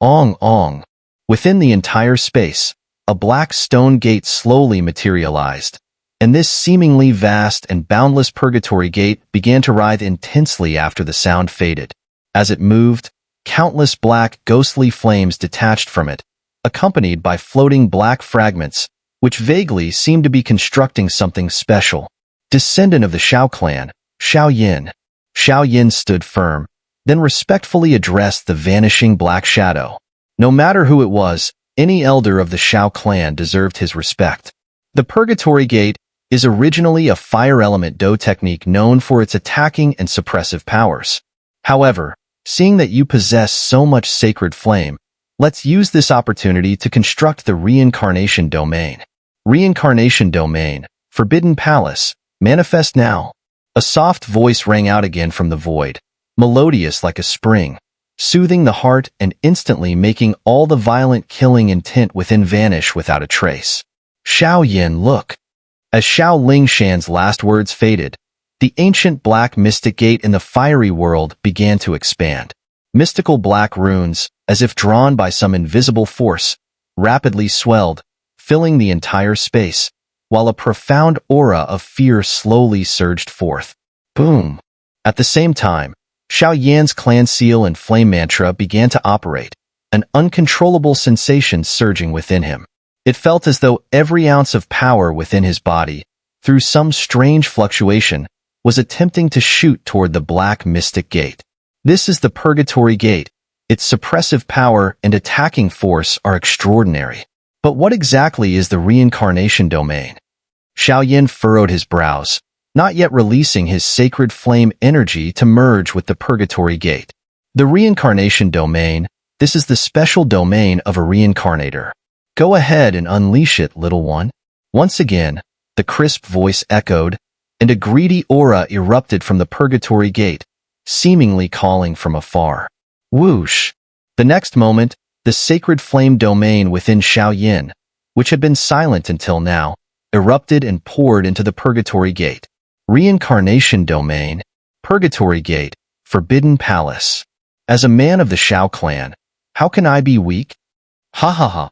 Ong ong. Within the entire space, a black stone gate slowly materialized, and this seemingly vast and boundless purgatory gate began to writhe intensely after the sound faded. As it moved, countless black, ghostly flames detached from it, accompanied by floating black fragments, which vaguely seemed to be constructing something special. Descendant of the Xiao clan, Xiao Yan. Xiao Yan stood firm, then respectfully addressed the vanishing black shadow. No matter who it was, any elder of the Xiao clan deserved his respect. The Purgatory Gate is originally a fire element Do technique known for its attacking and suppressive powers. However, seeing that you possess so much sacred flame, let's use this opportunity to construct the Reincarnation Domain. Reincarnation Domain, Forbidden Palace, manifest now. A soft voice rang out again from the void, melodious like a spring, soothing the heart and instantly making all the violent killing intent within vanish without a trace. Xiao Yan, look. As Xiao Lingshan's last words faded, the ancient black mystic gate in the fiery world began to expand. Mystical black runes, as if drawn by some invisible force, rapidly swelled, filling the entire space, while a profound aura of fear slowly surged forth. Boom! At the same time, Xiao Yan's clan seal and flame mantra began to operate, an uncontrollable sensation surging within him. It felt as though every ounce of power within his body, through some strange fluctuation, was attempting to shoot toward the black mystic gate. This is the Purgatory Gate. Its suppressive power and attacking force are extraordinary. But what exactly is the Reincarnation Domain? Xiao Yan furrowed his brows, not yet releasing his sacred flame energy to merge with the Purgatory Gate. The Reincarnation Domain, this is the special domain of a reincarnator. Go ahead and unleash it, little one. Once again, the crisp voice echoed, and a greedy aura erupted from the Purgatory Gate, seemingly calling from afar. Whoosh! The next moment, the sacred flame domain within Xiao Yan, which had been silent until now, erupted and poured into the Purgatory Gate. Reincarnation Domain, Purgatory Gate, Forbidden Palace. As a man of the Xiao clan, how can I be weak? Ha ha ha!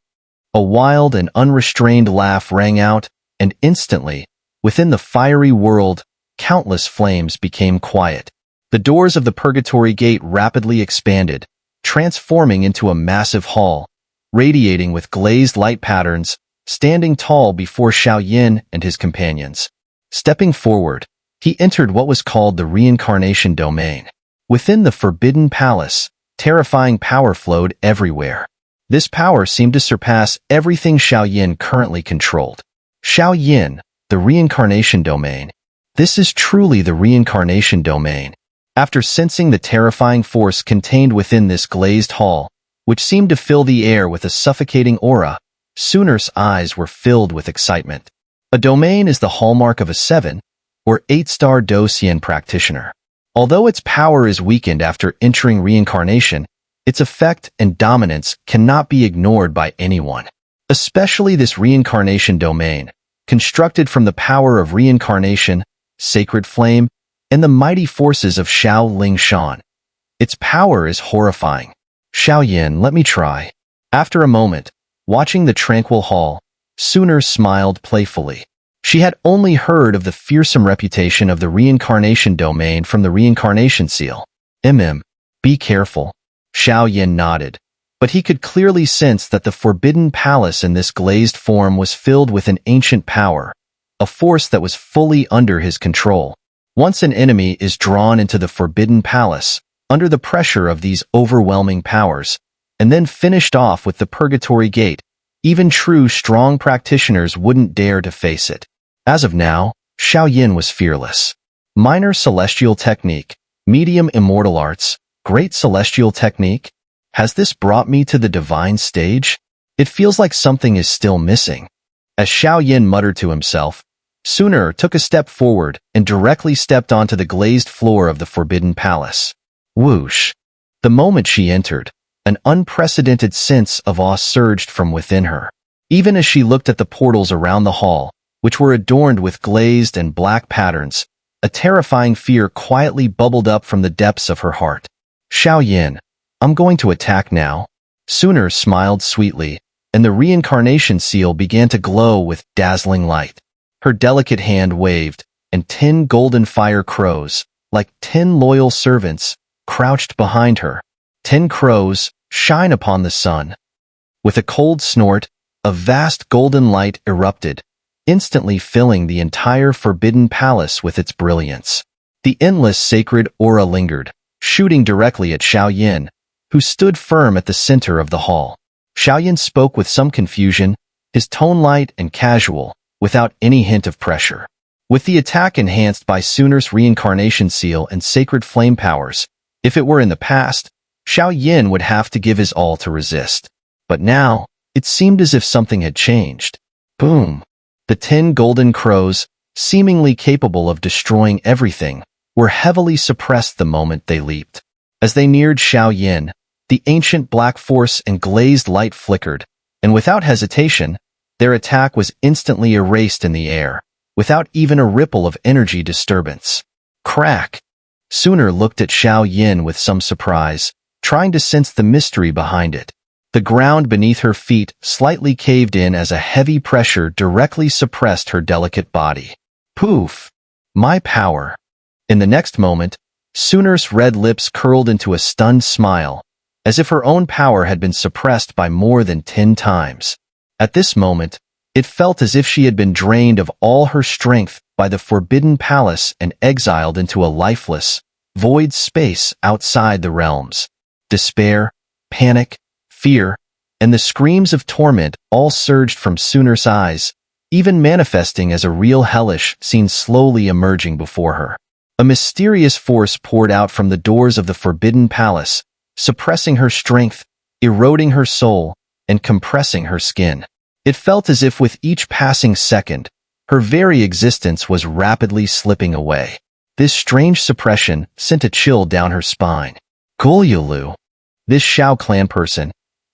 A wild and unrestrained laugh rang out, and instantly, within the fiery world, countless flames became quiet. The doors of the Purgatory Gate rapidly expanded, transforming into a massive hall, radiating with glazed light patterns, standing tall before Xiao Yan and his companions. Stepping forward, he entered what was called the Reincarnation Domain. Within the Forbidden Palace, terrifying power flowed everywhere. This power seemed to surpass everything Xiao Yan currently controlled. Xiao Yan, the Reincarnation Domain. This is truly the Reincarnation Domain. After sensing the terrifying force contained within this glazed hall, which seemed to fill the air with a suffocating aura, Xun'er's eyes were filled with excitement. A domain is the hallmark of a 7 or 8-star Do practitioner. Although its power is weakened after entering reincarnation, its effect and dominance cannot be ignored by anyone. Especially this Reincarnation Domain, constructed from the power of reincarnation, sacred flame, and the mighty forces of Xiao Lingshan. Its power is horrifying. Xiao Yan, let me try. After a moment, watching the tranquil hall, Xun'er smiled playfully. She had only heard of the fearsome reputation of the Reincarnation Domain from the Reincarnation Seal. Be careful. Xiao Yan nodded, but he could clearly sense that the Forbidden Palace in this glazed form was filled with an ancient power, a force that was fully under his control. Once an enemy is drawn into the Forbidden Palace, under the pressure of these overwhelming powers, and then finished off with the Purgatory Gate, even true strong practitioners wouldn't dare to face it. As of now, Xiao Yan was fearless. Minor Celestial Technique, Medium Immortal Arts, Great Celestial Technique? Has this brought me to the divine stage? It feels like something is still missing. As Xiao Yan muttered to himself, Xun'er took a step forward and directly stepped onto the glazed floor of the Forbidden Palace. Whoosh! The moment she entered, an unprecedented sense of awe surged from within her. Even as she looked at the portals around the hall, which were adorned with glazed and black patterns, a terrifying fear quietly bubbled up from the depths of her heart. Xiao Yan, I'm going to attack now. Xun'er smiled sweetly, and the reincarnation seal began to glow with dazzling light. Her delicate hand waved, and 10 golden fire crows, like 10 loyal servants, crouched behind her. 10 crows shine upon the sun. With a cold snort, a vast golden light erupted, instantly filling the entire forbidden palace with its brilliance. The endless sacred aura lingered, shooting directly at Xiao Yan, who stood firm at the center of the hall. Xiao Yan spoke with some confusion, his tone light and casual, without any hint of pressure. With the attack enhanced by Xun'er's reincarnation seal and sacred flame powers, if it were in the past, Xiao Yan would have to give his all to resist. But now, it seemed as if something had changed. Boom! The 10 golden crows, seemingly capable of destroying everything, were heavily suppressed the moment they leaped. As they neared Xiao Yan, the ancient black force and glazed light flickered, and without hesitation, their attack was instantly erased in the air, without even a ripple of energy disturbance. Crack! Xun'er looked at Xiao Yan with some surprise, trying to sense the mystery behind it. The ground beneath her feet slightly caved in as a heavy pressure directly suppressed her delicate body. Poof! My power! In the next moment, Xun'er's red lips curled into a stunned smile, as if her own power had been suppressed by more than 10 times. At this moment, it felt as if she had been drained of all her strength by the forbidden palace and exiled into a lifeless, void space outside the realms. Despair, panic, fear, and the screams of torment all surged from Xun'er's eyes, even manifesting as a real hellish scene slowly emerging before her. A mysterious force poured out from the doors of the forbidden palace, suppressing her strength, eroding her soul, and compressing her skin. It felt as if with each passing second, her very existence was rapidly slipping away. This strange suppression sent a chill down her spine. Goryulu, this Xiao clan person,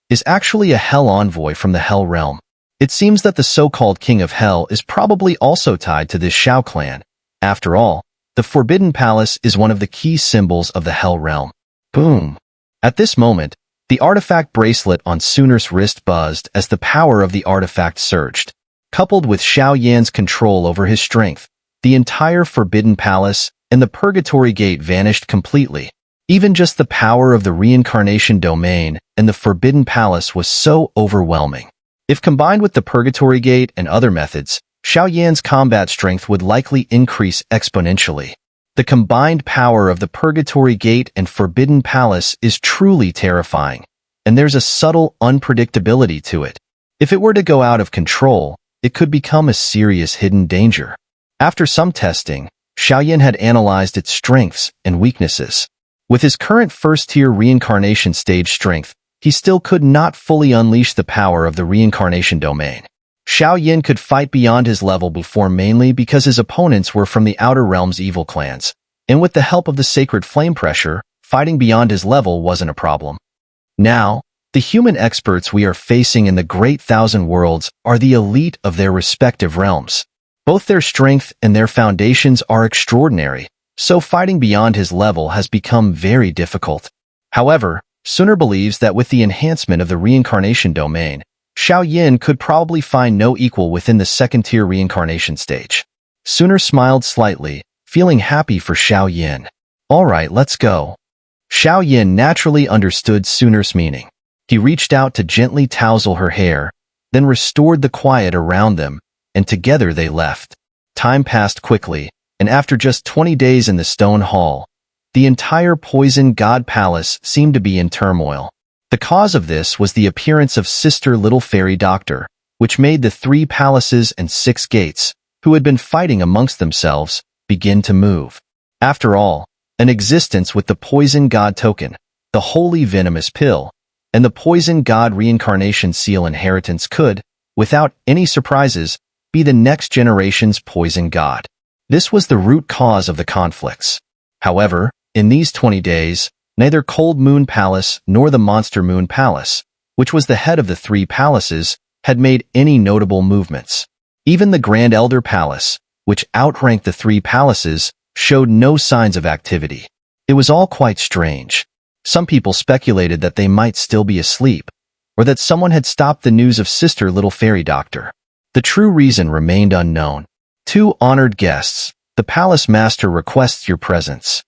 is actually a hell envoy from the Hell Realm. It seems that the so-called King of Hell is probably also tied to this Xiao clan. After all, the Forbidden Palace is one of the key symbols of the Hell Realm. Boom! At this moment, the artifact bracelet on Xun'er's wrist buzzed as the power of the artifact surged. Coupled with Xiao Yan's control over his strength, the entire Forbidden Palace and the Purgatory Gate vanished completely. Even just the power of the Reincarnation domain and the Forbidden Palace was so overwhelming. If combined with the Purgatory Gate and other methods, Xiao Yan's combat strength would likely increase exponentially. The combined power of the Purgatory Gate and Forbidden Palace is truly terrifying, and there's a subtle unpredictability to it. If it were to go out of control, it could become a serious hidden danger. After some testing, Xiao Yan had analyzed its strengths and weaknesses. With his current first-tier reincarnation stage strength, he still could not fully unleash the power of the reincarnation domain. Xiao Yan could fight beyond his level before mainly because his opponents were from the Outer Realm's evil clans, and with the help of the sacred flame pressure, fighting beyond his level wasn't a problem. Now, the human experts we are facing in the Great Thousand Worlds are the elite of their respective realms. Both their strength and their foundations are extraordinary, so fighting beyond his level has become very difficult. However, Xun'er believes that with the enhancement of the reincarnation domain, Xiao Yan could probably find no equal within the second-tier reincarnation stage. Xun'er smiled slightly, feeling happy for Xiao Yan. Alright, let's go. Xiao Yan naturally understood Xun'er's meaning. He reached out to gently tousle her hair, then restored the quiet around them, and together they left. Time passed quickly, and after just 20 days in the Stone Hall, the entire Poison God Palace seemed to be in turmoil. The cause of this was the appearance of Sister Little Fairy Doctor, which made the 3 palaces and 6 gates, who had been fighting amongst themselves, begin to move. After all, an existence with the Poison God token, the Holy Venomous Pill, and the Poison God Reincarnation Seal inheritance could, without any surprises, be the next generation's Poison God. This was the root cause of the conflicts. However, in these 20 days, neither Cold Moon Palace nor the Monster Moon Palace, which was the head of the 3 palaces, had made any notable movements. Even the Grand Elder Palace, which outranked the 3 palaces, showed no signs of activity. It was all quite strange. Some people speculated that they might still be asleep, or that someone had stopped the news of Sister Little Fairy Doctor. The true reason remained unknown. Two honored guests, the palace master requests your presence.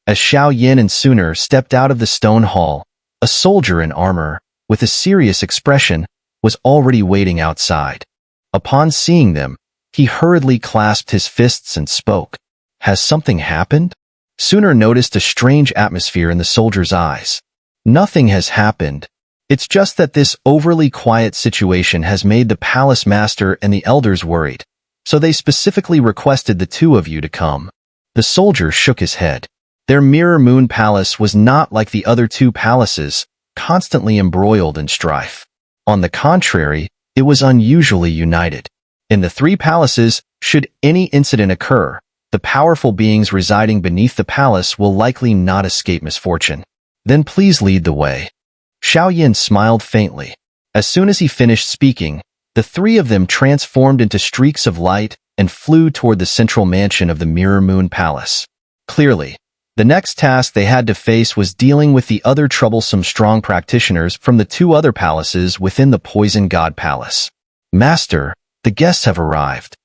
As Xiao Yan and Xun'er stepped out of the stone hall, a soldier in armor, with a serious expression, was already waiting outside. Upon seeing them, he hurriedly clasped his fists and spoke. Has something happened? Xun'er noticed a strange atmosphere in the soldier's eyes. Nothing has happened. It's just that this overly quiet situation has made the palace master and the elders worried, so they specifically requested the two of you to come. The soldier shook his head. Their Mirror Moon Palace was not like the other two palaces, constantly embroiled in strife. On the contrary, it was unusually united. In the three palaces, should any incident occur, the powerful beings residing beneath the palace will likely not escape misfortune. Then please lead the way. Xiao Yan smiled faintly. As soon as he finished speaking, the three of them transformed into streaks of light and flew toward the central mansion of the Mirror Moon Palace. Clearly, the next task they had to face was dealing with the other troublesome strong practitioners from the two other palaces within the Poison God Palace. Master, the guests have arrived.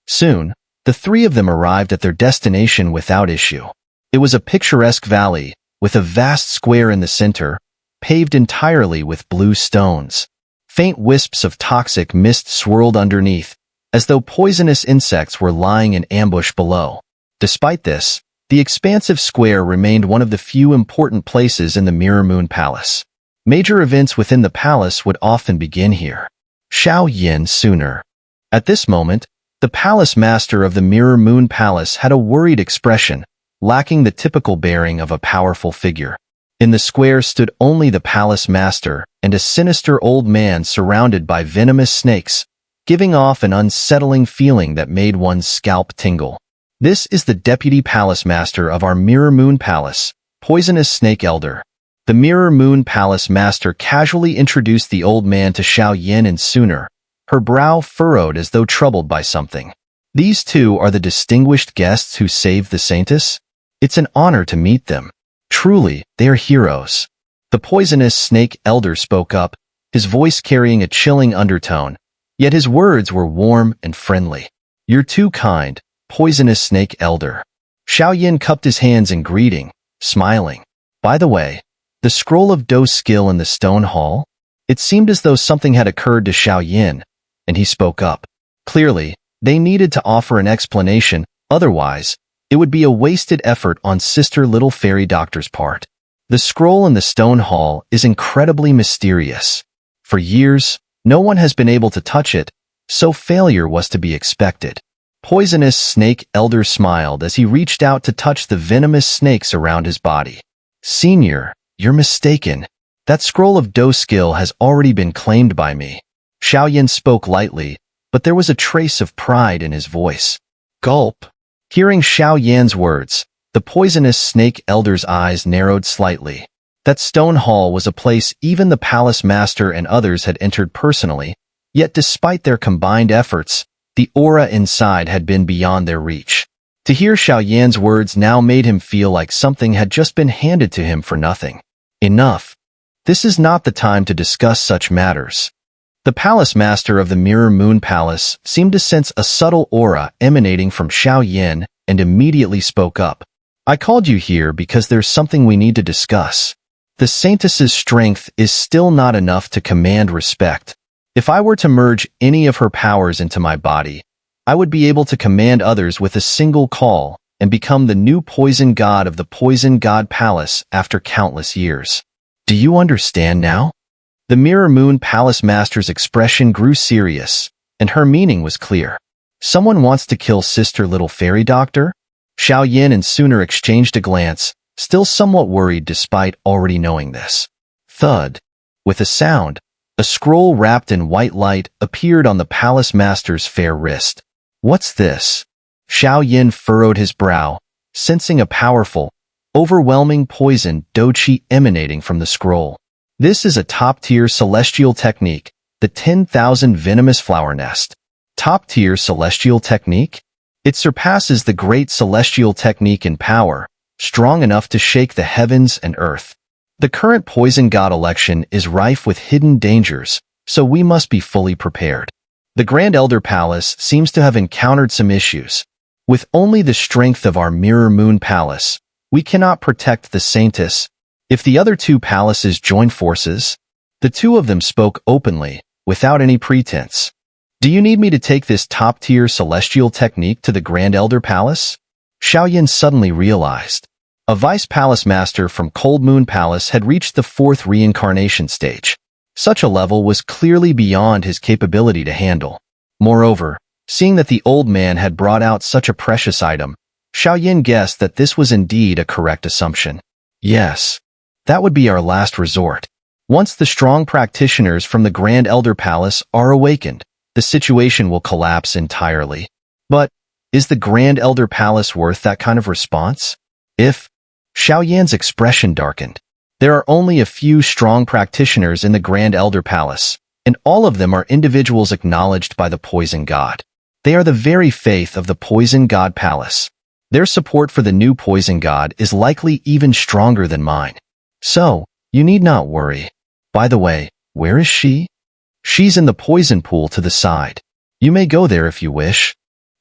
Soon, the three of them arrived at their destination without issue. It was a picturesque valley, with a vast square in the center, paved entirely with blue stones. Faint wisps of toxic mist swirled underneath, as though poisonous insects were lying in ambush below. Despite this, the expansive square remained one of the few important places in the Mirror Moon Palace. Major events within the palace would often begin here. Xiao Yan Xun'er. At this moment, the palace master of the Mirror Moon Palace had a worried expression, lacking the typical bearing of a powerful figure. In the square stood only the palace master and a sinister old man surrounded by venomous snakes, giving off an unsettling feeling that made one's scalp tingle. This is the deputy palace master of our Mirror Moon Palace, Poisonous Snake Elder. The Mirror Moon Palace master casually introduced the old man to Xiao Yan and Xun'er, her brow furrowed as though troubled by something. These two are the distinguished guests who saved the Saintess? It's an honor to meet them. Truly, they are heroes. The Poisonous Snake Elder spoke up, his voice carrying a chilling undertone, yet his words were warm and friendly. You're too kind, Poisonous Snake Elder. Xiao Yan cupped his hands in greeting, smiling. By the way, the scroll of Do's skill in the stone hall? It seemed as though something had occurred to Xiao Yan, and he spoke up. Clearly, they needed to offer an explanation, otherwise, it would be a wasted effort on Sister Little Fairy Doctor's part. The scroll in the stone hall is incredibly mysterious. For years, no one has been able to touch it, so failure was to be expected. Poisonous Snake Elder smiled as he reached out to touch the venomous snakes around his body. Senior, you're mistaken. That scroll of Do skill has already been claimed by me. Xiao Yan spoke lightly, but there was a trace of pride in his voice. Gulp. Hearing Xiao Yan's words, the Poisonous Snake Elder's eyes narrowed slightly. That stone hall was a place even the palace master and others had entered personally, yet despite their combined efforts, the aura inside had been beyond their reach. To hear Xiao Yan's words now made him feel like something had just been handed to him for nothing. Enough. This is not the time to discuss such matters. The palace master of the Mirror Moon Palace seemed to sense a subtle aura emanating from Xiao Yan and immediately spoke up. I called you here because there's something we need to discuss. The Saintess's strength is still not enough to command respect. If I were to merge any of her powers into my body, I would be able to command others with a single call and become the new poison god of the Poison God Palace after countless years. Do you understand now? The Mirror Moon Palace master's expression grew serious, and her meaning was clear. Someone wants to kill Sister Little Fairy Doctor? Xiao Yan and Xun'er exchanged a glance, still somewhat worried despite already knowing this. Thud. With a sound, a scroll wrapped in white light appeared on the palace master's fair wrist. What's this? Xiao Yan furrowed his brow, sensing a powerful, overwhelming poison doqi emanating from the scroll. This is a top-tier celestial technique, the 10,000 venomous flower nest. Top-tier celestial technique? It surpasses the great celestial technique in power, strong enough to shake the heavens and earth. The current poison god election is rife with hidden dangers, so we must be fully prepared. The Grand Elder Palace seems to have encountered some issues. With only the strength of our Mirror Moon Palace, we cannot protect the Saintess. If the other two palaces join forces, the two of them spoke openly, without any pretense. Do you need me to take this top-tier celestial technique to the Grand Elder Palace? Xiao Yan suddenly realized. A vice palace master from Cold Moon Palace had reached the 4th reincarnation stage. Such a level was clearly beyond his capability to handle. Moreover, seeing that the old man had brought out such a precious item, Xiao Yan guessed that this was indeed a correct assumption. Yes, that would be our last resort. Once the strong practitioners from the Grand Elder Palace are awakened, the situation will collapse entirely. But, is the Grand Elder Palace worth that kind of response? Xiao Yan's expression darkened. There are only a few strong practitioners in the Grand Elder Palace, and all of them are individuals acknowledged by the Poison God. They are the very faith of the Poison God Palace. Their support for the new Poison God is likely even stronger than mine. So, you need not worry. By the way, where is she? She's in the poison pool to the side. You may go there if you wish.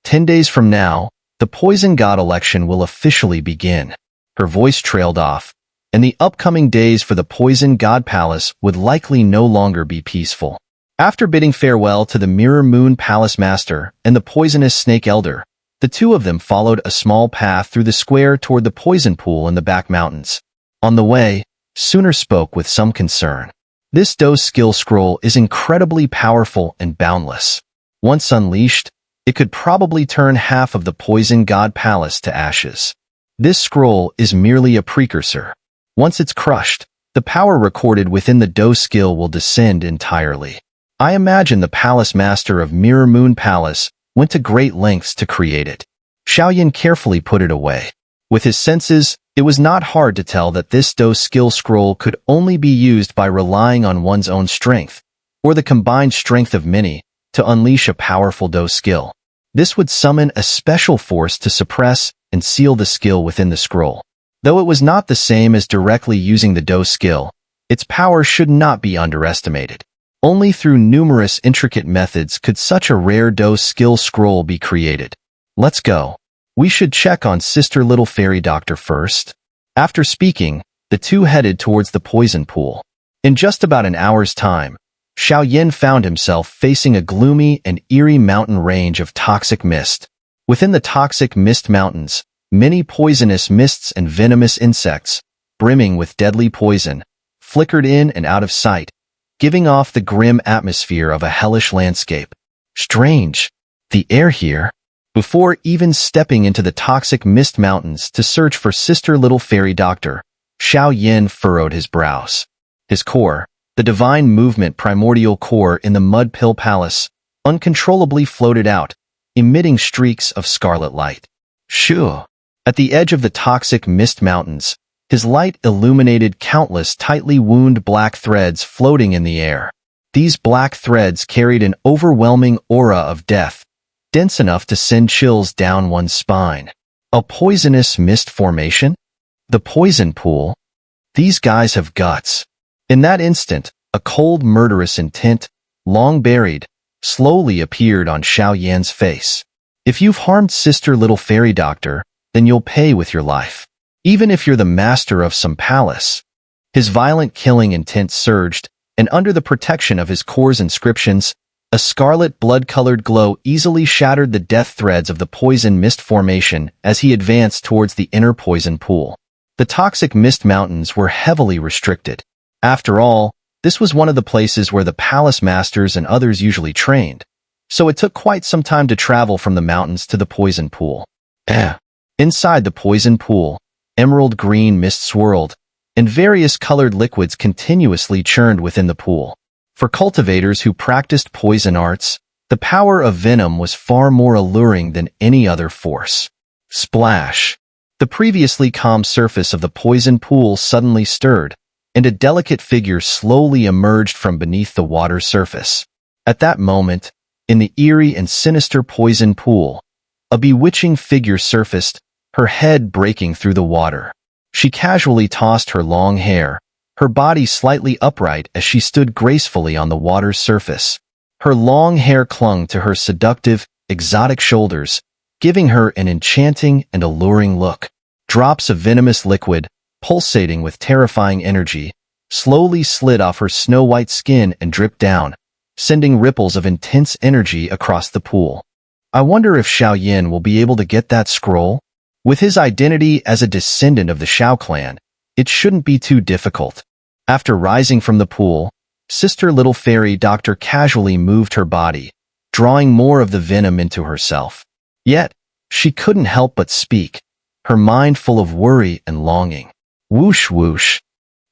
10 days from now, the Poison God election will officially begin. Her voice trailed off, and the upcoming days for the Poison God Palace would likely no longer be peaceful. After bidding farewell to the Mirror Moon Palace Master and the Poisonous Snake Elder, the two of them followed a small path through the square toward the poison pool in the back mountains. On the way, Xun'er spoke with some concern. This dose skill scroll is incredibly powerful and boundless. Once unleashed, it could probably turn half of the Poison God Palace to ashes. This scroll is merely a precursor. Once it's crushed, the power recorded within the dose skill will descend entirely. I imagine the Palace Master of Mirror Moon Palace went to great lengths to create it. Xiao Yan carefully put it away. With his senses, it was not hard to tell that this dose skill scroll could only be used by relying on one's own strength, or the combined strength of many, to unleash a powerful dose skill. This would summon a special force to suppress and seal the skill within the scroll. Though it was not the same as directly using the dose skill, its power should not be underestimated. Only through numerous intricate methods could such a rare dose skill scroll be created. Let's go. We should check on Sister Little Fairy Doctor first. After speaking, the two headed towards the poison pool. In just about an hour's time, Xiao Yan found himself facing a gloomy and eerie mountain range of toxic mist. Within the toxic mist mountains, many poisonous mists and venomous insects, brimming with deadly poison, flickered in and out of sight, giving off the grim atmosphere of a hellish landscape. Strange. The air here. Before even stepping into the toxic mist mountains to search for Sister Little Fairy Doctor, Xiao Yan furrowed his brows. His core, the divine movement primordial core in the Mud Pill Palace, uncontrollably floated out, emitting streaks of scarlet light. Shoo! At the edge of the toxic mist mountains, his light illuminated countless tightly wound black threads floating in the air. These black threads carried an overwhelming aura of death, dense enough to send chills down one's spine. A poisonous mist formation? The poison pool? These guys have guts. In that instant, a cold, murderous intent, long buried, slowly appeared on Xiao Yan's face. If you've harmed Sister Little Fairy Doctor, then you'll pay with your life. Even if you're the master of some palace. His violent killing intent surged, and under the protection of his core's inscriptions, a scarlet blood-colored glow easily shattered the death threads of the poison mist formation as he advanced towards the inner poison pool. The toxic mist mountains were heavily restricted. After all, this was one of the places where the palace masters and others usually trained, so it took quite some time to travel from the mountains to the poison pool. Inside the poison pool, emerald green mist swirled, and various colored liquids continuously churned within the pool. For cultivators who practiced poison arts, the power of venom was far more alluring than any other force. Splash! The previously calm surface of the poison pool suddenly stirred, and a delicate figure slowly emerged from beneath the water's surface. At that moment, in the eerie and sinister poison pool, a bewitching figure surfaced, her head breaking through the water. She casually tossed her long hair, her body slightly upright as she stood gracefully on the water's surface. Her long hair clung to her seductive, exotic shoulders, giving her an enchanting and alluring look. Drops of venomous liquid, pulsating with terrifying energy, slowly slid off her snow-white skin and dripped down, sending ripples of intense energy across the pool. I wonder if Xiao Yan will be able to get that scroll? With his identity as a descendant of the Xiao clan, it shouldn't be too difficult. After rising from the pool, Sister Little Fairy Doctor casually moved her body, drawing more of the venom into herself. Yet, she couldn't help but speak, her mind full of worry and longing. Whoosh whoosh.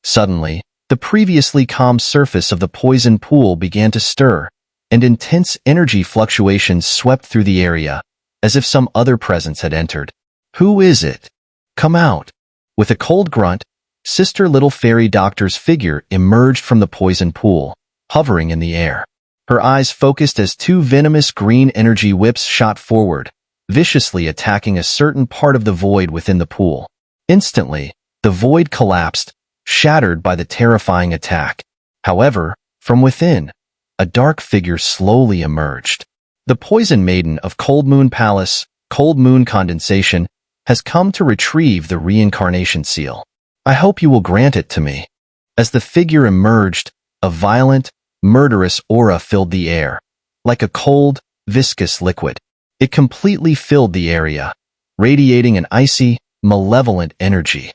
Suddenly, the previously calm surface of the poison pool began to stir, and intense energy fluctuations swept through the area, as if some other presence had entered. Who is it? Come out. With a cold grunt, Sister Little Fairy Doctor's figure emerged from the poison pool, hovering in the air. Her eyes focused as two venomous green energy whips shot forward, viciously attacking a certain part of the void within the pool. Instantly, the void collapsed, shattered by the terrifying attack. However, from within, a dark figure slowly emerged. The Poison Maiden of Cold Moon Palace, Cold Moon Condensation, has come to retrieve the Reincarnation seal. I hope you will grant it to me. As the figure emerged, a violent, murderous aura filled the air, like a cold, viscous liquid. It completely filled the area, radiating an icy, malevolent energy.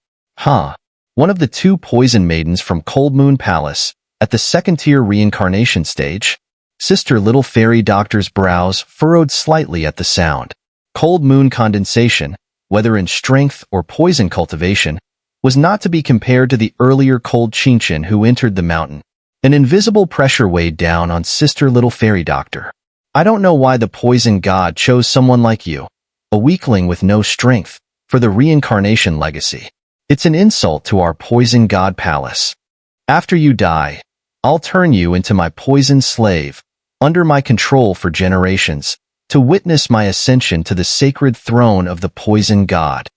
One of the two Poison Maidens from Cold Moon Palace, at the second-tier reincarnation stage. Sister Little Fairy Doctor's brows furrowed slightly at the sound. Cold Moon Condensation, whether in strength or poison cultivation, was not to be compared to the earlier Cold Xinchin who entered the mountain. An invisible pressure weighed down on Sister Little Fairy Doctor. I don't know why the poison god chose someone like you, a weakling with no strength, for the reincarnation legacy. It's an insult to our poison god palace. After you die, I'll turn you into my poison slave, under my control for generations, to witness my ascension to the sacred throne of the poison god.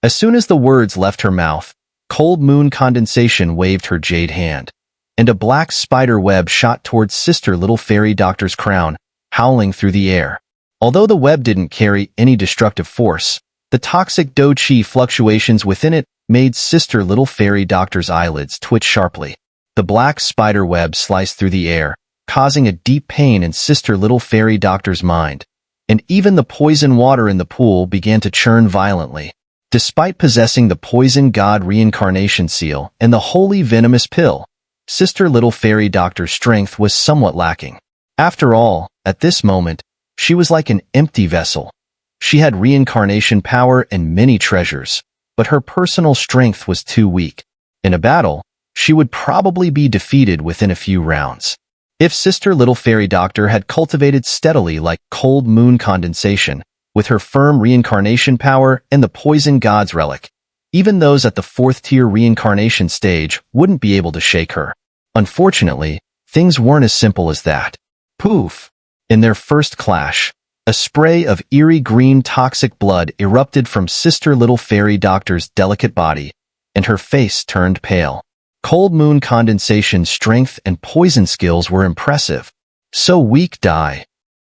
As soon as the words left her mouth, Cold Moon Condensation waved her jade hand, and a black spider web shot towards Sister Little Fairy Doctor's crown, howling through the air. Although the web didn't carry any destructive force, the toxic Do Chi fluctuations within it made Sister Little Fairy Doctor's eyelids twitch sharply. The black spider web sliced through the air, causing a deep pain in Sister Little Fairy Doctor's mind, and even the poison water in the pool began to churn violently. Despite possessing the Poison God Reincarnation Seal and the Holy Venomous Pill, Sister Little Fairy Doctor's strength was somewhat lacking. After all, at this moment, she was like an empty vessel. She had reincarnation power and many treasures, but her personal strength was too weak. In a battle, she would probably be defeated within a few rounds. If Sister Little Fairy Doctor had cultivated steadily like Cold Moon Condensation, with her firm reincarnation power and the Poison God's relic, even those at the 4th-tier reincarnation stage wouldn't be able to shake her. Unfortunately, things weren't as simple as that. Poof! In their first clash, a spray of eerie green toxic blood erupted from Sister Little Fairy Doctor's delicate body, and her face turned pale. Cold Moon Condensation's strength and poison skills were impressive. So weak, die.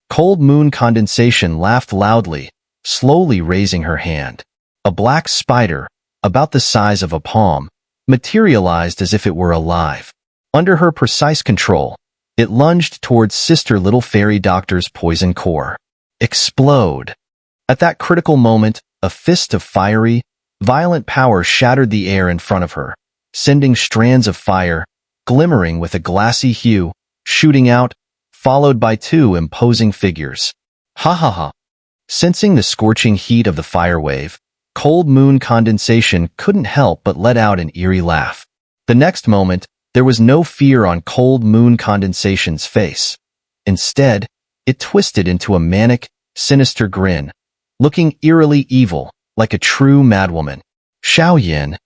Cold Moon Condensation laughed loudly, slowly raising her hand. A black spider, about the size of a palm, materialized as if it were alive. Under her precise control, it lunged towards Sister Little Fairy Doctor's poison core. Explode! At that critical moment, a fist of fiery, violent power shattered the air in front of her, sending strands of fire, glimmering with a glassy hue, shooting out, followed by two imposing figures. Ha ha ha! Sensing the scorching heat of the fire wave, Cold Moon Condensation couldn't help but let out an eerie laugh. The next moment, there was no fear on Cold Moon Condensation's face. Instead, it twisted into a manic, sinister grin, looking eerily evil, like a true madwoman. Xiao Yan.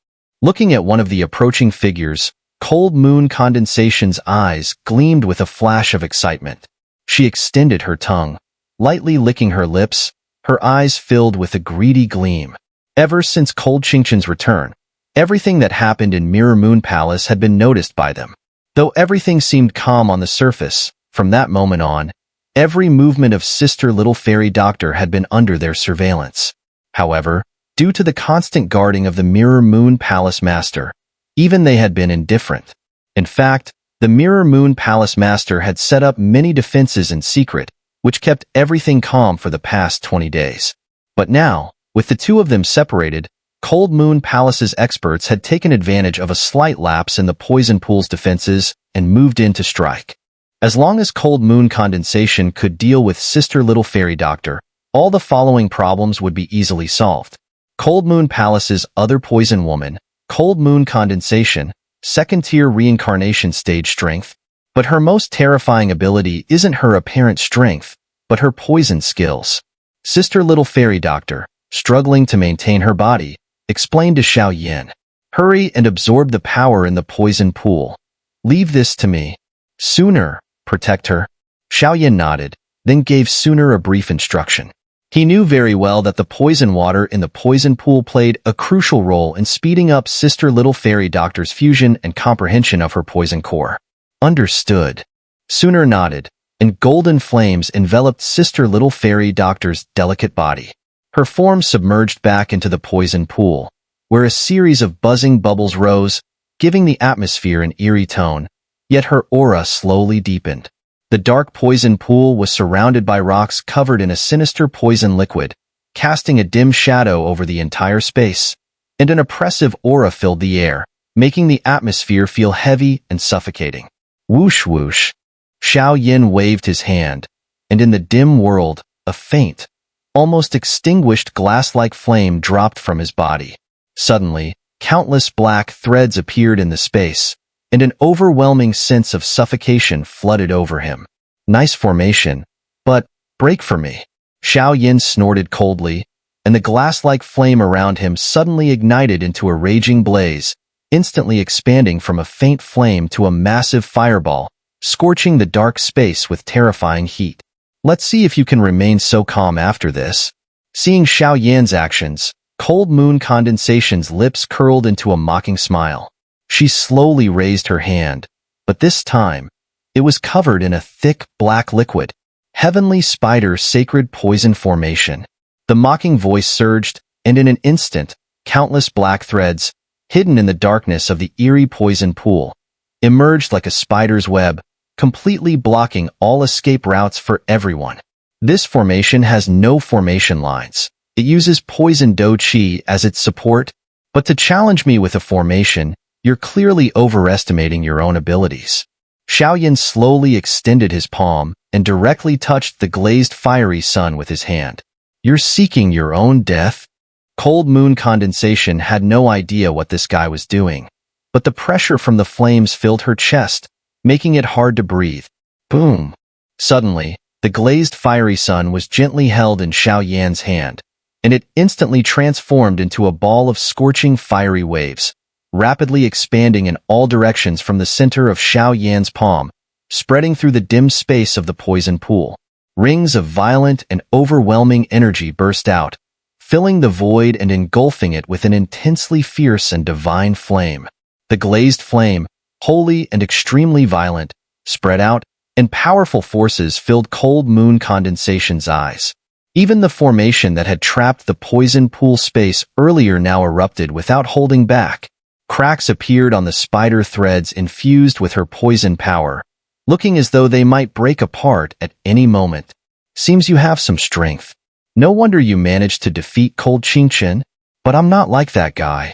Looking at one of the approaching figures, Cold Moon Condensation's eyes gleamed with a flash of excitement. She extended her tongue, lightly licking her lips, her eyes filled with a greedy gleam. Ever since Cold Xinchin's return, Everything that happened in Mirror Moon Palace had been noticed by them. Though everything seemed calm on the surface, from that moment on, every movement of Sister Little Fairy Doctor had been under their surveillance. However, due to the constant guarding of the Mirror Moon Palace Master, even they had been indifferent. In fact, the Mirror Moon Palace Master had set up many defenses in secret, which kept everything calm for the past 20 days. But now, with the two of them separated, Cold Moon Palace's experts had taken advantage of a slight lapse in the Poison Pool's defenses and moved in to strike. As long as Cold Moon Condensation could deal with Sister Little Fairy Doctor, all the following problems would be easily solved. Cold Moon Palace's other poison woman, Cold Moon Condensation, second-tier reincarnation stage strength, but her most terrifying ability isn't her apparent strength, but her poison skills. Sister Little Fairy Doctor, struggling to maintain her body, explained to Xiao Yan. Hurry and absorb the power in the poison pool. Leave this to me. Xun'er, protect her. Xiao Yan nodded, then gave Xun'er a brief instruction. He knew very well that the poison water in the poison pool played a crucial role in speeding up Sister Little Fairy Doctor's fusion and comprehension of her poison core. Understood. Xun'er nodded, and golden flames enveloped Sister Little Fairy Doctor's delicate body. Her form submerged back into the poison pool, where a series of buzzing bubbles rose, giving the atmosphere an eerie tone, yet her aura slowly deepened. The dark poison pool was surrounded by rocks covered in a sinister poison liquid, casting a dim shadow over the entire space, and an oppressive aura filled the air, making the atmosphere feel heavy and suffocating. Whoosh whoosh. Xiao Yan waved his hand, and in the dim world, a faint, almost extinguished glass-like flame dropped from his body. Suddenly, countless black threads appeared in the space, and an overwhelming sense of suffocation flooded over him. Nice formation, but break for me. Xiao Yan snorted coldly, and the glass-like flame around him suddenly ignited into a raging blaze, instantly expanding from a faint flame to a massive fireball, scorching the dark space with terrifying heat. Let's see if you can remain so calm after this. Seeing Xiao Yan's actions, Cold Moon Condensation's lips curled into a mocking smile. She slowly raised her hand, but this time, it was covered in a thick black liquid, Heavenly Spider Sacred Poison Formation. The mocking voice surged, and in an instant, countless black threads, hidden in the darkness of the eerie poison pool, emerged like a spider's web, completely blocking all escape routes for everyone. This formation has no formation lines. It uses poison do chi as its support, but to challenge me with a formation, you're clearly overestimating your own abilities. Xiao Yan slowly extended his palm and directly touched the glazed fiery sun with his hand. You're seeking your own death? Cold Moon Condensation had no idea what this guy was doing, but the pressure from the flames filled her chest, making it hard to breathe. Boom! Suddenly, the glazed fiery sun was gently held in Xiao Yan's hand, and it instantly transformed into a ball of scorching fiery waves, rapidly expanding in all directions from the center of Xiao Yan's palm, spreading through the dim space of the poison pool. Rings of violent and overwhelming energy burst out, filling the void and engulfing it with an intensely fierce and divine flame. The glazed flame, holy and extremely violent, spread out, and powerful forces filled Cold Moon Condensation's eyes. Even the formation that had trapped the poison pool space earlier now erupted without holding back. Cracks appeared on the spider threads infused with her poison power, looking as though they might break apart at any moment. Seems you have some strength. No wonder you managed to defeat Cold Qingchen, but I'm not like that guy.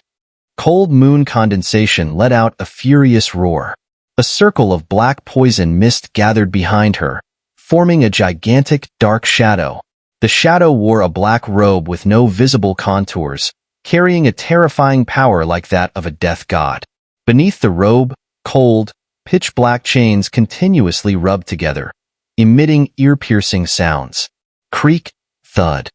Cold Moon Condensation let out a furious roar. A circle of black poison mist gathered behind her, forming a gigantic, dark shadow. The shadow wore a black robe with no visible contours, carrying a terrifying power like that of a death god. Beneath the robe, cold, pitch-black chains continuously rubbed together, emitting ear-piercing sounds. Creak, thud.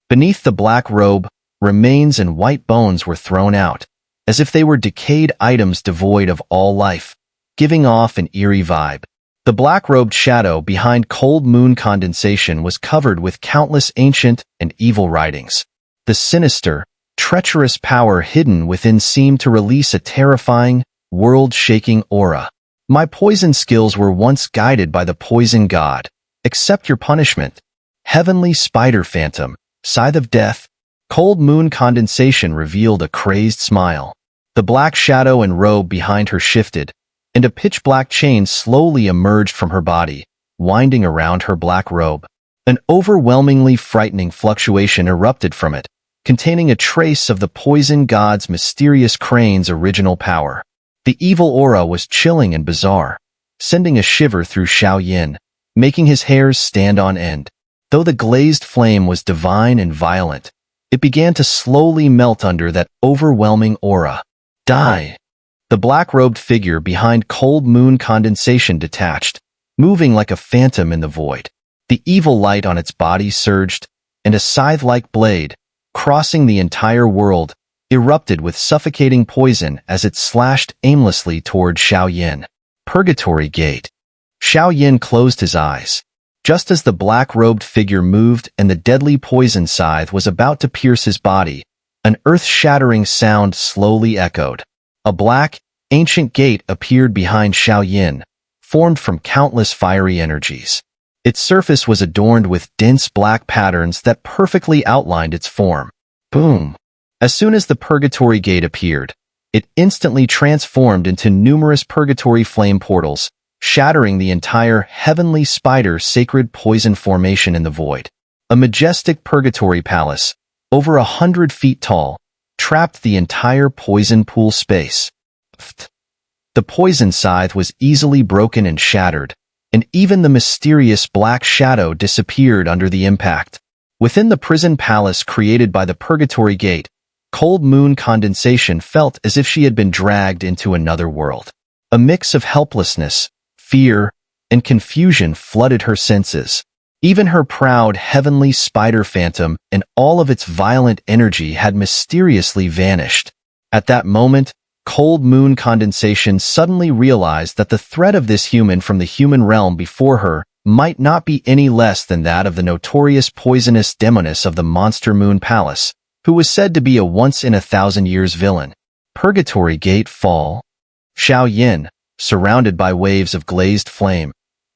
Beneath the black robe, remains and white bones were thrown out, as if they were decayed items devoid of all life, giving off an eerie vibe. The black-robed shadow behind Cold Moon Condensation was covered with countless ancient and evil writings. The sinister, treacherous power hidden within seemed to release a terrifying, world-shaking aura. My poison skills were once guided by the poison god. Accept your punishment. Heavenly spider phantom, scythe of death. Cold moon condensation revealed a crazed smile. The black shadow and robe behind her shifted, and a pitch-black chain slowly emerged from her body, winding around her black robe. An overwhelmingly frightening fluctuation erupted from it, containing a trace of the poison god's mysterious crane's original power. The evil aura was chilling and bizarre, sending a shiver through Xiao Yan, making his hairs stand on end. Though the glazed flame was divine and violent, it began to slowly melt under that overwhelming aura. Die! The black-robed figure behind cold moon condensation detached, moving like a phantom in the void. The evil light on its body surged, and a scythe-like blade, crossing the entire world, erupted with suffocating poison as it slashed aimlessly toward Xiao Yan. Purgatory Gate. Xiao Yan closed his eyes. Just as the black-robed figure moved and the deadly poison scythe was about to pierce his body, an earth-shattering sound slowly echoed. A black, ancient gate appeared behind Xiao Yan, formed from countless fiery energies. Its surface was adorned with dense black patterns that perfectly outlined its form. Boom! As soon as the Purgatory Gate appeared, it instantly transformed into numerous Purgatory flame portals, shattering the entire Heavenly Spider sacred poison formation in the void. A majestic Purgatory palace, over 100 feet tall, trapped the entire poison pool space. The poison scythe was easily broken and shattered, and even the mysterious black shadow disappeared under the impact. Within the prison palace created by the Purgatory Gate, cold moon condensation felt as if she had been dragged into another world. A mix of helplessness, fear, and confusion flooded her senses. Even her proud heavenly spider phantom and all of its violent energy had mysteriously vanished. At that moment, cold moon condensation suddenly realized that the threat of this human from the human realm before her might not be any less than that of the notorious poisonous demoness of the Monster Moon Palace, who was said to be a once-in-a-thousand-years villain. Purgatory Gate Fall. Xiao Yan, surrounded by waves of glazed flame,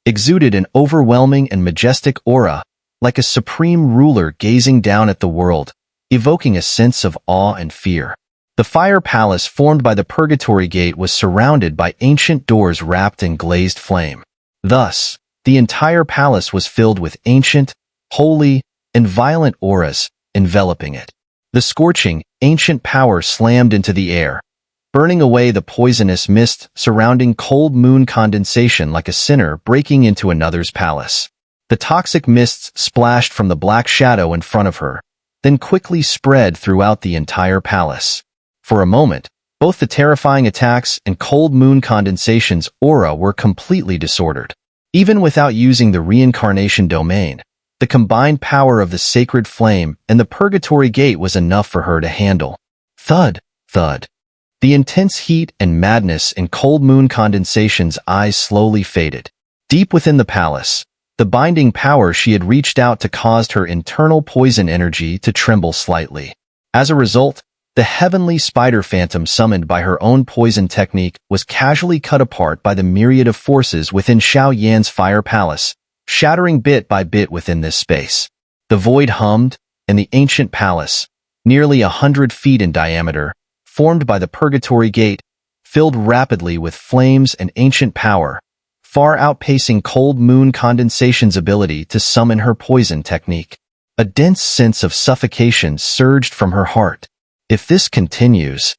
exuded an overwhelming and majestic aura, like a supreme ruler gazing down at the world, evoking a sense of awe and fear. The fire palace formed by the Purgatory Gate was surrounded by ancient doors wrapped in glazed flame. Thus, the entire palace was filled with ancient, holy, and violent auras enveloping it. The scorching, ancient power slammed into the air, burning away the poisonous mist surrounding cold moon condensation like a sinner breaking into another's palace. The toxic mists splashed from the black shadow in front of her, then quickly spread throughout the entire palace. For a moment, both the terrifying attacks and cold moon condensation's aura were completely disordered. Even without using the Reincarnation domain, the combined power of the sacred flame and the Purgatory Gate was enough for her to handle. Thud, thud. The intense heat and madness in cold moon condensation's eyes slowly faded. Deep within the palace, the binding power she had reached out to caused her internal poison energy to tremble slightly. As a result, the heavenly spider phantom summoned by her own poison technique was casually cut apart by the myriad of forces within Xiao Yan's fire palace, shattering bit by bit within this space. The void hummed, and the ancient palace, nearly 100 feet in diameter, formed by the Purgatory Gate, filled rapidly with flames and ancient power, far outpacing cold moon condensation's ability to summon her poison technique. A dense sense of suffocation surged from her heart. If this continues...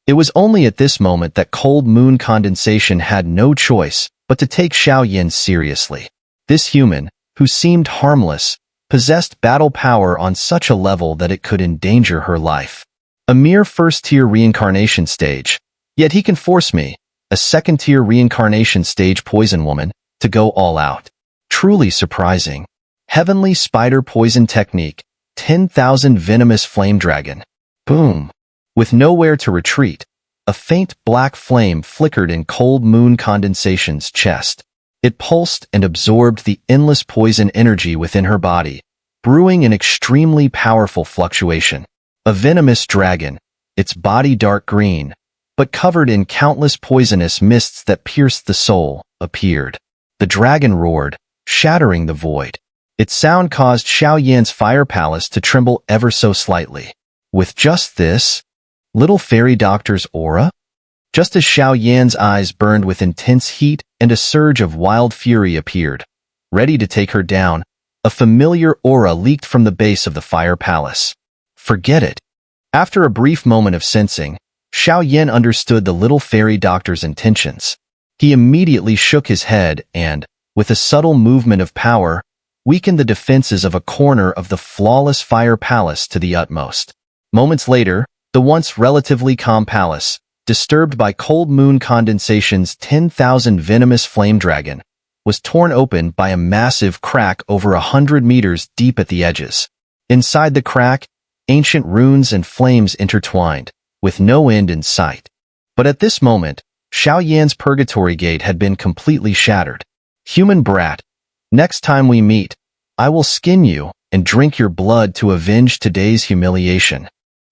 It was only at this moment that cold moon condensation had no choice but to take Xiao Yan seriously. This human, who seemed harmless, possessed battle power on such a level that it could endanger her life. A mere first-tier reincarnation stage, yet he can force me, a second-tier reincarnation stage poison woman, to go all out. Truly surprising. Heavenly Spider Poison Technique, 10,000 Venomous Flame Dragon. Boom. With nowhere to retreat, a faint black flame flickered in cold moon condensation's chest. It pulsed and absorbed the endless poison energy within her body, brewing an extremely powerful fluctuation. A venomous dragon, its body dark green, but covered in countless poisonous mists that pierced the soul, appeared. The dragon roared, shattering the void. Its sound caused Xiao Yan's fire palace to tremble ever so slightly. With just this little fairy doctor's aura? Just as Xiao Yan's eyes burned with intense heat and a surge of wild fury appeared, ready to take her down, a familiar aura leaked from the base of the fire palace. Forget it. After a brief moment of sensing, Xiao Yan understood the little fairy doctor's intentions. He immediately shook his head and, with a subtle movement of power, weakened the defenses of a corner of the flawless fire palace to the utmost. Moments later, the once relatively calm palace, disturbed by cold moon condensation's 10,000 venomous flame dragon, was torn open by a massive crack over 100 meters deep at the edges. Inside the crack, ancient runes and flames intertwined, with no end in sight. But at this moment, Xiao Yan's Purgatory gate had been completely shattered. Human brat, next time we meet, I will skin you and drink your blood to avenge today's humiliation.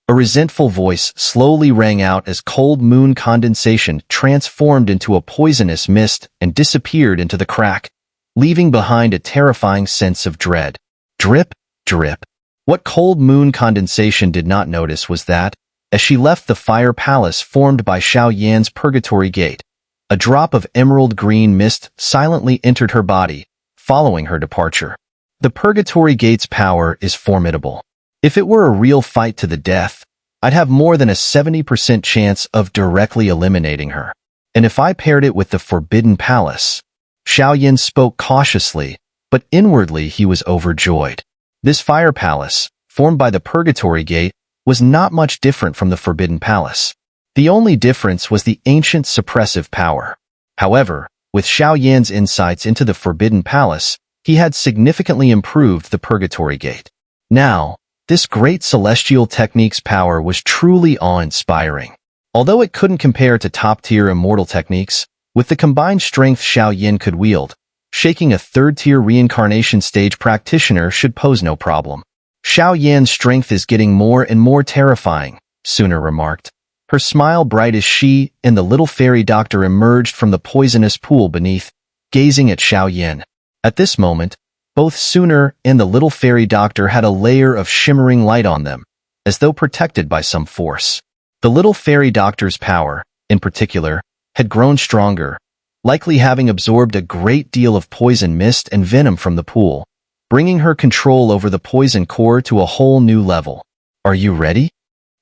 A resentful voice slowly rang out as cold moon condensation transformed into a poisonous mist and disappeared into the crack, leaving behind a terrifying sense of dread. Drip, drip. What cold moon condensation did not notice was that, as she left the fire palace formed by Xiao Yan's Purgatory gate, a drop of emerald green mist silently entered her body, following her departure. The Purgatory gate's power is formidable. If it were a real fight to the death, I'd have more than a 70% chance of directly eliminating her. And if I paired it with the Forbidden Palace, Xiao Yan spoke cautiously, but inwardly he was overjoyed. This fire palace, formed by the Purgatory gate, was not much different from the Forbidden Palace. The only difference was the ancient suppressive power. However, with Xiao Yan's insights into the Forbidden Palace, he had significantly improved the Purgatory gate. Now, this great celestial technique's power was truly awe-inspiring. Although it couldn't compare to top-tier immortal techniques, with the combined strength Xiao Yan could wield, shaking a third-tier reincarnation stage practitioner should pose no problem. Xiao Yan's strength is getting more and more terrifying, Xun'er remarked. Her smile bright as she and the little fairy doctor emerged from the poisonous pool beneath, gazing at Xiao Yan. At this moment, both Xun'er and the little fairy doctor had a layer of shimmering light on them, as though protected by some force. The little fairy doctor's power, in particular, had grown stronger, likely having absorbed a great deal of poison mist and venom from the pool, bringing her control over the poison core to a whole new level. Are you ready?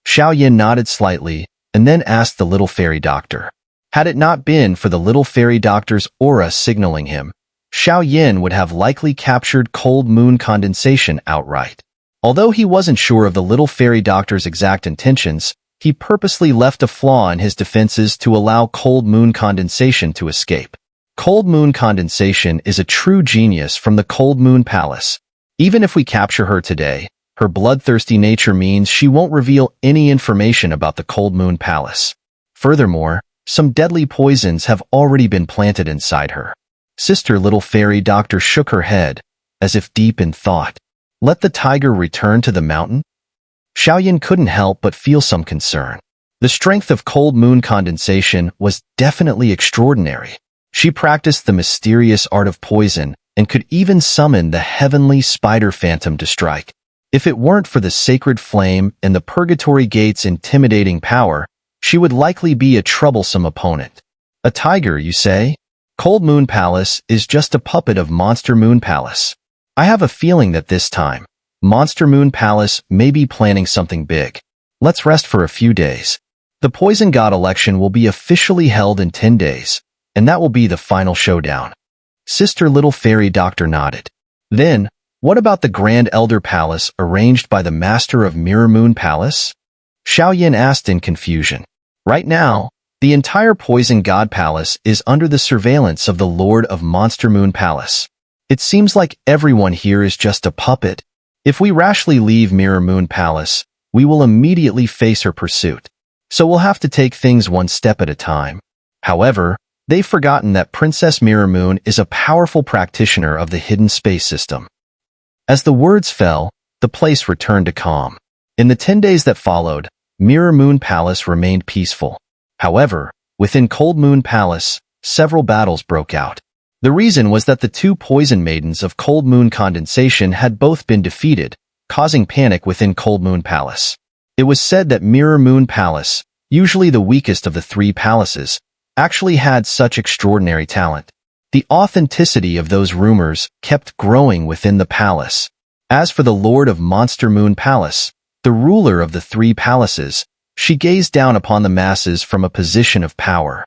Xiao Yan nodded slightly, and then asked the little fairy doctor. Had it not been for the little fairy doctor's aura signaling him, Xiao Yan would have likely captured cold moon condensation outright. Although he wasn't sure of the little fairy doctor's exact intentions, he purposely left a flaw in his defenses to allow cold moon condensation to escape. Cold moon condensation is a true genius from the Cold Moon Palace. Even if we capture her today, her bloodthirsty nature means she won't reveal any information about the Cold Moon Palace. Furthermore, some deadly poisons have already been planted inside her. Sister Little Fairy Doctor shook her head, as if deep in thought. Let the tiger return to the mountain? Xiao Yan couldn't help but feel some concern. The strength of cold moon condensation was definitely extraordinary. She practiced the mysterious art of poison and could even summon the heavenly spider phantom to strike. If it weren't for the sacred flame and the Purgatory gate's intimidating power, she would likely be a troublesome opponent. A tiger, you say? Cold Moon Palace is just a puppet of Monster Moon Palace. I have a feeling that this time, Monster Moon Palace may be planning something big. Let's rest for a few days. The Poison God election will be officially held in 10 days, and that will be the final showdown. Sister Little Fairy Doctor nodded. Then, what about the Grand Elder Palace arranged by the Master of Mirror Moon Palace? Xiao Yan asked in confusion. Right now, the entire Poison God Palace is under the surveillance of the Lord of Monster Moon Palace. It seems like everyone here is just a puppet. If we rashly leave Mirror Moon Palace, we will immediately face her pursuit. So we'll have to take things one step at a time. However, they've forgotten that Princess Mirror Moon is a powerful practitioner of the hidden space system. As the words fell, the place returned to calm. In the 10 days that followed, Mirror Moon Palace remained peaceful. However, within Cold Moon Palace, several battles broke out. The reason was that the two poison maidens of Cold Moon Condensation had both been defeated, causing panic within Cold Moon Palace. It was said that Mirror Moon Palace, usually the weakest of the three palaces, actually had such extraordinary talent. The authenticity of those rumors kept growing within the palace. As for the Lord of Monster Moon Palace, the ruler of the three palaces, she gazed down upon the masses from a position of power.